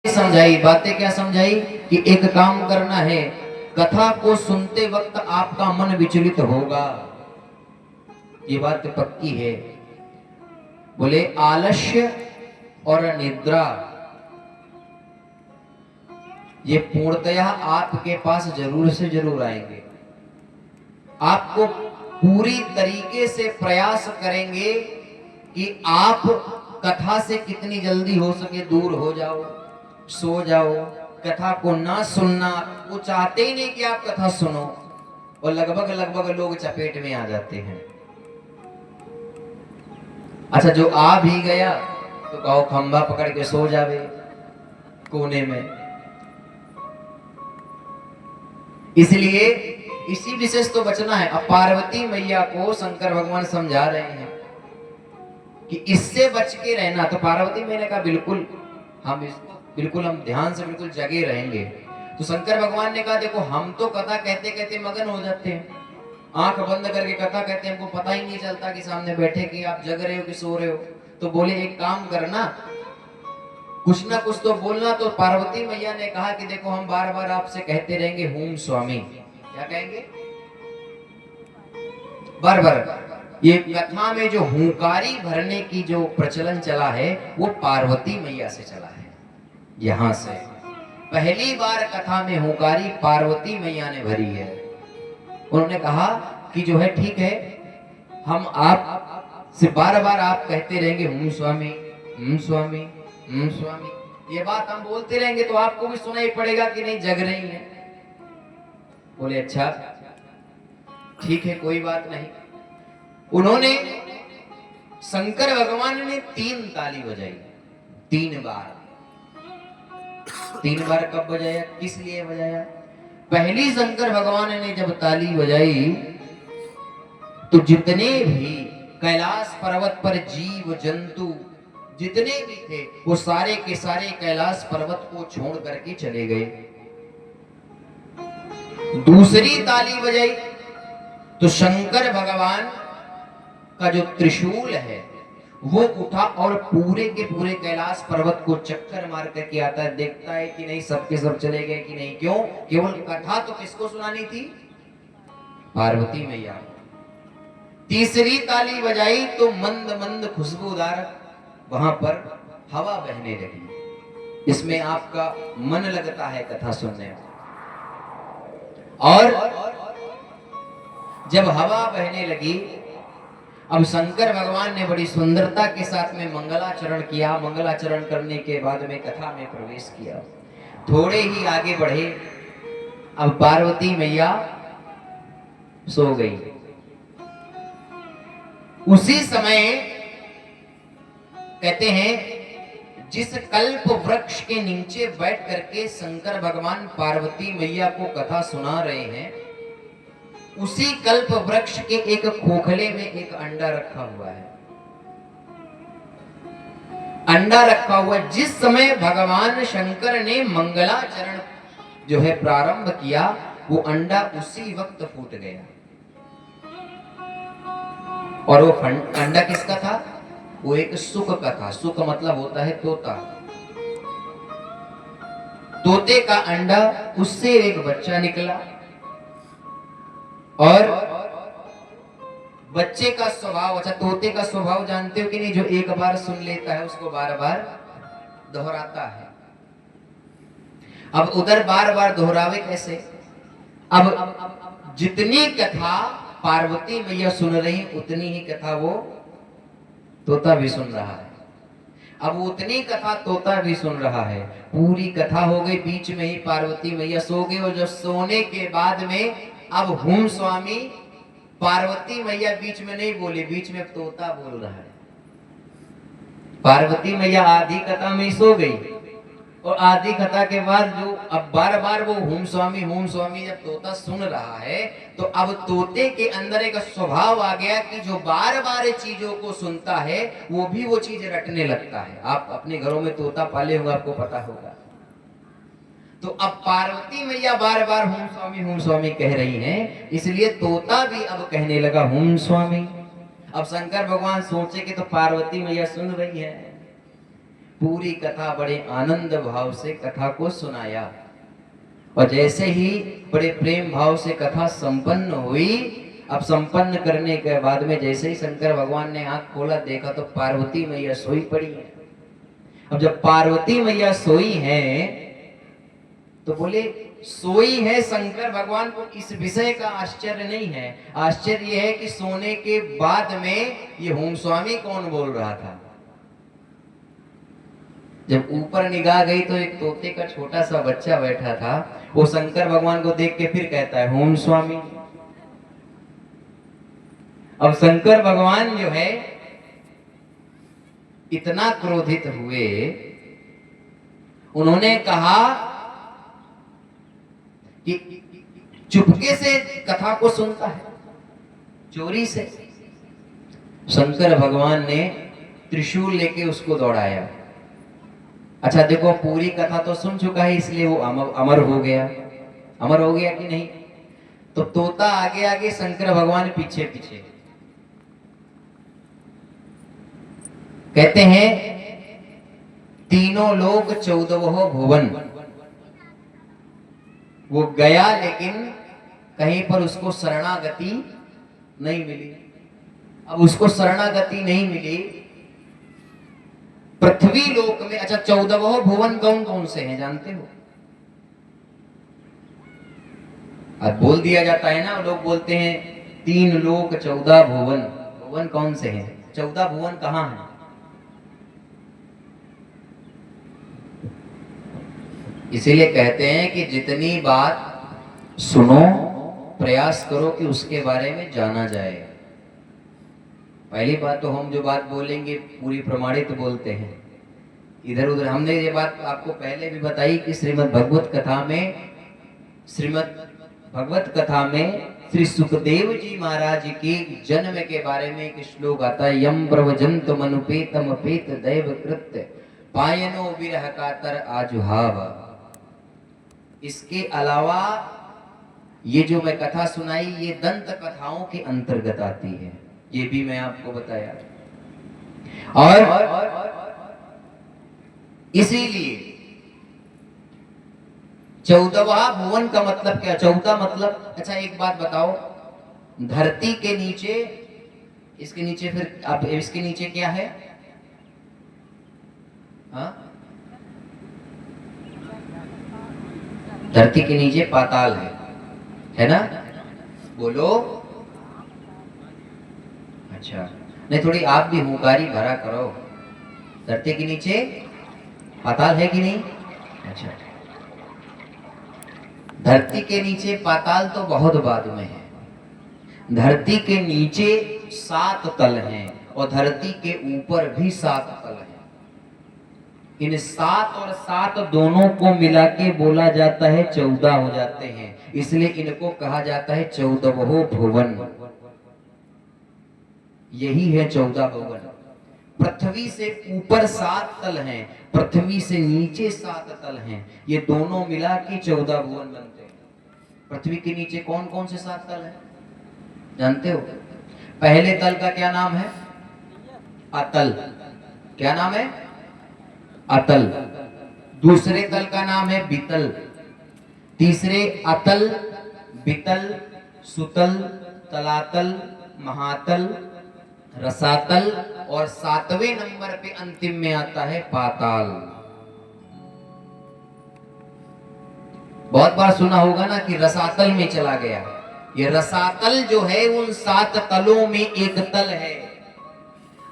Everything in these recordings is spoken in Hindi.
समझाई, बातें क्या समझाई कि एक काम करना है, कथा को सुनते वक्त आपका मन विचलित होगा, ये बात पक्की है। बोले आलस्य और निद्रा ये पूर्णतया आपके पास जरूर से जरूर आएंगे। आपको पूरी तरीके से प्रयास करेंगे कि आप कथा से कितनी जल्दी हो सके दूर हो जाओ, सो जाओ, कथा को ना सुनना। वो चाहते ही नहीं कि आप कथा सुनो, और लगभग लगभग लोग चपेट में आ जाते हैं। अच्छा, जो आ भी गया तो कहो खंभा पकड़ के सो जावे कोने में। इसलिए इसी विशेष तो बचना है। अब पार्वती मैया को शंकर भगवान समझा रहे हैं कि इससे बच के रहना। तो पार्वती मैया ने कहा बिल्कुल हम ध्यान से बिल्कुल जगे रहेंगे। तो शंकर भगवान ने कहा देखो, हम तो कथा कहते कहते मगन हो जाते हैं, आंख बंद करके कथा कहते हैं, हमको पता ही नहीं चलता कि सामने बैठे कि आप जग रहे हो कि सो रहे हो। तो बोले एक काम करना, कुछ ना कुछ तो बोलना। तो पार्वती मैया ने कहा कि देखो, हम बार बार आपसे कहते रहेंगे हूम स्वामी। क्या कहेंगे? बार बार। ये कथा में जो हुंकारी भरने की जो प्रचलन चला है वो पार्वती मैया से चला है। यहां से पहली बार कथा में हुंकारी पार्वती मैया ने भरी है। उन्होंने कहा कि जो है ठीक है, हम आप से बार बार आप कहते रहेंगे हूम स्वामी, हूम स्वामी, हूम स्वामी। ये बात हम बोलते रहेंगे तो आपको भी सुनाई पड़ेगा कि नहीं जग रही है। बोले अच्छा ठीक है, कोई बात नहीं। उन्होंने शंकर भगवान ने 3 ताली बजाई, 3 बार। 3 बार कब बजाया, किस लिए बजाया? पहली शंकर भगवान ने जब ताली बजाई तो जितने भी कैलाश पर्वत पर जीव जंतु जितने भी थे वो सारे के सारे कैलाश पर्वत को छोड़ करके चले गए। दूसरी ताली बजाई तो शंकर भगवान का जो त्रिशूल है वो उठा और पूरे के पूरे कैलाश पर्वत को चक्कर मार करके आता है, देखता है कि नहीं सबके सब चले गए कि नहीं। क्यों? केवल कथा तो किसको सुनानी थी? पार्वती मैया। तीसरी ताली बजाई तो मंद मंद खुशबूदार वहां पर हवा बहने लगी। इसमें आपका मन लगता है कथा सुनने में। और जब हवा बहने लगी, अब शंकर भगवान ने बड़ी सुंदरता के साथ में मंगलाचरण किया। मंगलाचरण करने के बाद में कथा में प्रवेश किया। थोड़े ही आगे बढ़े, अब पार्वती मैया सो गई। उसी समय कहते हैं जिस कल्प वृक्ष के नीचे बैठ करके शंकर भगवान पार्वती मैया को कथा सुना रहे हैं, उसी कल्प वृक्ष के एक खोखले में एक अंडा रखा हुआ है। अंडा रखा हुआ। जिस समय भगवान शंकर ने मंगलाचरण जो है प्रारंभ किया, वो अंडा उसी वक्त फूट गया। और वो अंडा किसका था? वो एक सुक का था। सुक मतलब होता है तोता। तोते का अंडा, उससे एक बच्चा निकला। और बच्चे का स्वभाव, अच्छा तोते का स्वभाव जानते हो कि नहीं? जो एक बार सुन लेता है उसको बार बार दोहराता है। अब उधर बार बार दोहरावे कैसे? अब जितनी कथा पार्वती मैया सुन रही उतनी ही कथा वो तोता भी सुन रहा है। अब उतनी कथा तोता भी सुन रहा है। पूरी कथा हो गई, बीच में ही पार्वती मैया सो गई। और जो सोने के बाद में अब हूम स्वामी, पार्वती मैया बीच में नहीं बोली, बीच में तोता बोल रहा है। पार्वती मैया आधी कथा में सो गई, और आधी कथा के बाद जो अब बार बार वो हूम स्वामी जब तोता सुन रहा है, तो अब तोते के अंदर एक स्वभाव आ गया कि जो बार बार चीजों को सुनता है वो भी वो चीज रटने लगता है। आप अपने घरों में तोता पाले होंगे, आपको पता होगा। तो अब पार्वती मैया बार बार हूम स्वामी कह रही हैं, इसलिए तोता भी अब कहने लगा हूम स्वामी। अब शंकर भगवान सोचे कि तो पार्वती मैया सुन रही है, पूरी कथा बड़े आनंद भाव से कथा को सुनाया। और जैसे ही बड़े प्रेम भाव से कथा संपन्न हुई, अब संपन्न करने के बाद में जैसे ही शंकर भगवान ने आंख खोला, देखा तो पार्वती मैया सोई पड़ी है। अब जब पार्वती मैया सोई हैं तो बोले सोई है शंकर भगवान को इस विषय का आश्चर्य नहीं है, आश्चर्य यह है कि सोने के बाद में ये होम स्वामी कौन बोल रहा था। जब ऊपर निगाह गई तो एक तोते का छोटा सा बच्चा बैठा था, वो शंकर भगवान को देख के फिर कहता है होम स्वामी। अब शंकर भगवान जो है इतना क्रोधित हुए, उन्होंने कहा कि चुपके से कथा को सुनता है, चोरी से। शंकर भगवान ने त्रिशूल लेके उसको दौड़ाया। अच्छा देखो, पूरी कथा तो सुन चुका है, इसलिए वो अमर हो गया। अमर हो गया कि नहीं? तो तोता आगे आगे, शंकर भगवान पीछे पीछे। कहते हैं तीनों लोक 14 भुवन। वो गया लेकिन कहीं पर उसको शरणागति नहीं मिली। अब उसको शरणागति नहीं मिली पृथ्वी लोक में। अच्छा, 14 भुवन कौन कौन से हैं जानते हो? अब बोल दिया जाता है ना, लोग बोलते हैं 3 लोक 14 भुवन। भुवन कौन से हैं? 14 भुवन कहाँ हैं? इसीलिए कहते हैं कि जितनी बात सुनो, प्रयास करो कि उसके बारे में जाना जाए। पहली बात तो हम जो बात बोलेंगे पूरी प्रमाणित बोलते हैं, इधर उधर। हमने ये बात आपको पहले भी बताई कि श्रीमद् भगवत कथा में श्री सुखदेव जी महाराज के जन्म के बारे में एक श्लोक आता है, यम प्रवजंत मनुपेतम पेत दैव कृत्य पायनो विरह कातर आजुहाव। इसके अलावा ये जो मैं कथा सुनाई, ये दंत कथाओं के अंतर्गत आती है, ये भी मैं आपको बताया। और इसीलिए 14वां भुवन का मतलब क्या? 14 मतलब, अच्छा एक बात बताओ, धरती के नीचे, इसके नीचे, फिर अब इसके नीचे क्या है? हाँ, धरती के नीचे पाताल है ना? बोलो। अच्छा, नहीं, थोड़ी आप भी हुंकारी भरा करो। धरती के नीचे पाताल है कि नहीं? अच्छा, धरती के नीचे पाताल तो बहुत बाद में है। धरती के नीचे 7 तल हैं और धरती के ऊपर भी 7 तल हैं। इन 7 और 7 दोनों को मिला के बोला जाता है 14 हो जाते हैं, इसलिए इनको कहा जाता है 14 भुवन। यही है 14 भुवन। पृथ्वी से ऊपर 7 तल हैं, पृथ्वी से नीचे 7 तल हैं, ये दोनों मिला के 14 भुवन बनते हैं। पृथ्वी के नीचे कौन कौन से 7 तल हैं जानते हो? पहले तल का क्या नाम है? अतल। क्या नाम है? अतल। दूसरे तल का नाम है बितल। तीसरे अतल, बितल, सुतल, तलातल, महातल, रसातल, और 7वें नंबर पे अंतिम में आता है पाताल। बहुत बार सुना होगा ना कि रसातल में चला गया। ये रसातल जो है उन 7 तलों में एक तल है।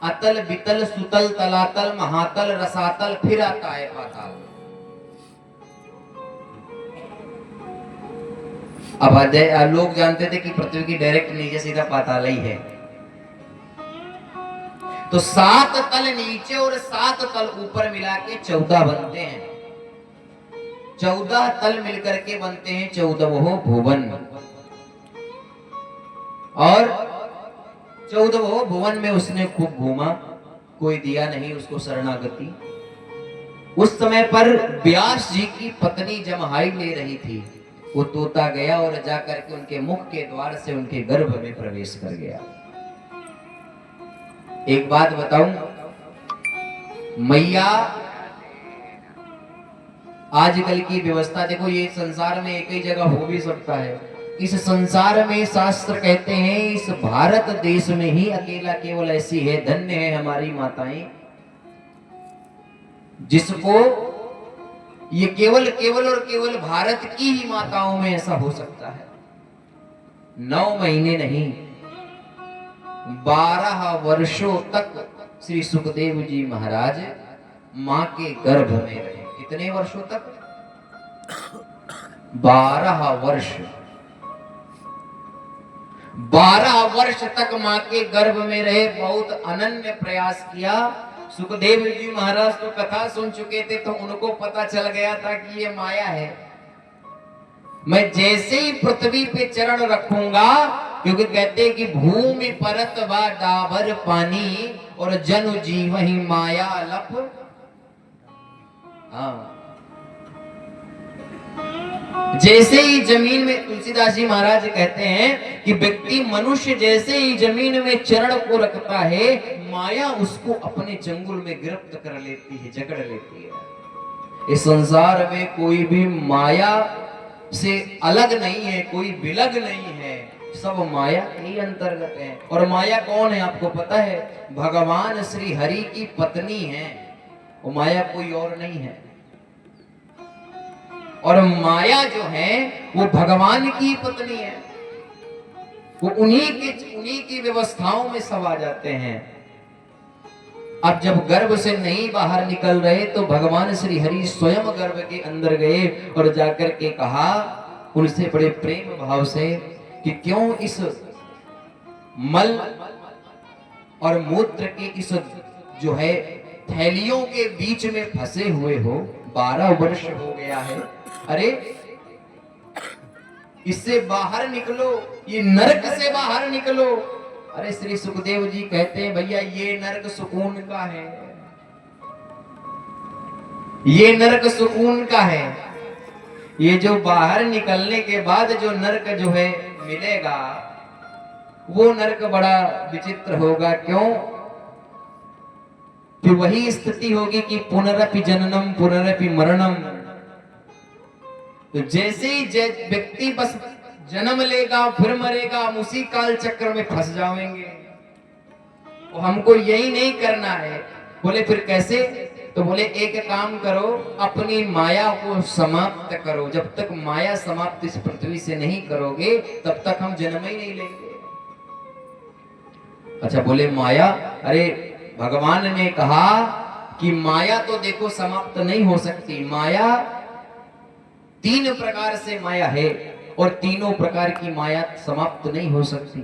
अतल, बितल, सुतल, तलातल, महातल, रसातल, फिर आता है पाताल। अब लोग जानते थे कि पृथ्वी की डायरेक्ट नीचे सीधा पाताल ही है। तो 7 तल नीचे और 7 तल ऊपर मिला के 14 बनते हैं। 14 तल मिलकर के बनते हैं 14 भुवन। और 14 भुवन में उसने खूब घूमा, कोई दिया नहीं उसको शरणागति। उस समय पर व्यास जी की पत्नी जमहाई ले रही थी, वो तोता गया और जाकर के उनके मुख के द्वार से उनके गर्भ में प्रवेश कर गया। एक बात बताऊं, मैया आजकल की व्यवस्था देखो, ये संसार में एक ही जगह हो भी सकता है। इस संसार में शास्त्र कहते हैं इस भारत देश में ही अकेला केवल ऐसी है, धन्य है हमारी माताएं, जिसको ये केवल केवल और केवल भारत की ही माताओं में ऐसा हो सकता है। 9 महीने नहीं 12 वर्षों तक श्री सुखदेव जी महाराज मां के गर्भ में रहे। कितने वर्षों तक? 12 वर्ष। 12 वर्ष तक मां के गर्भ में रहे। बहुत अनन्य प्रयास किया। सुखदेव जी महाराज तो कथा सुन चुके थे, तो उनको पता चल गया था कि ये माया है। मैं जैसे ही पृथ्वी पे चरण रखूंगा, क्योंकि कहते हैं कि भूमि परत व डाबर पानी और जनु जीव ही माया लप। हाँ, जैसे ही जमीन में, तुलसीदास जी महाराज कहते हैं कि व्यक्ति मनुष्य जैसे ही जमीन में चरण को रखता है, माया उसको अपने चंगुल में गिरफ्त कर लेती है, जकड़ लेती है। इस संसार में कोई भी माया से अलग नहीं है, कोई विलग नहीं है, सब माया के ही अंतर्गत है। और माया कौन है आपको पता है? भगवान श्री हरि की पत्नी है, वो माया कोई और नहीं है। और माया जो है वो भगवान की पत्नी है, वो उन्हीं की व्यवस्थाओं में सब आ जाते हैं। अब जब गर्भ से नहीं बाहर निकल रहे, तो भगवान श्री हरि स्वयं गर्भ के अंदर गए और जाकर के कहा उनसे बड़े प्रेम भाव से कि क्यों इस मल और मूत्र के इस जो है थैलियों के बीच में फंसे हुए हो। 12 वर्ष हो गया है, अरे इससे बाहर निकलो, ये नरक से बाहर निकलो। अरे श्री सुखदेव जी कहते हैं भैया ये नरक सुकून का है, ये नरक सुकून का है। ये जो बाहर निकलने के बाद जो नरक जो है मिलेगा, वो नरक बड़ा विचित्र होगा। क्यों? कि वही स्थिति होगी कि पुनरपि जननम पुनरपि मरणम। तो जैसे ही व्यक्ति बस जन्म लेगा फिर मरेगा, हम उसी काल चक्र में फंस जाएंगे। तो हमको यही नहीं करना है। बोले फिर कैसे? तो बोले एक काम करो, अपनी माया को समाप्त करो। जब तक माया समाप्त इस पृथ्वी से नहीं करोगे, तब तक हम जन्म ही नहीं लेंगे। अच्छा, बोले माया, अरे भगवान ने कहा कि माया तो देखो समाप्त नहीं हो सकती। माया 3 प्रकार से माया है और तीनों प्रकार की माया समाप्त नहीं हो सकती।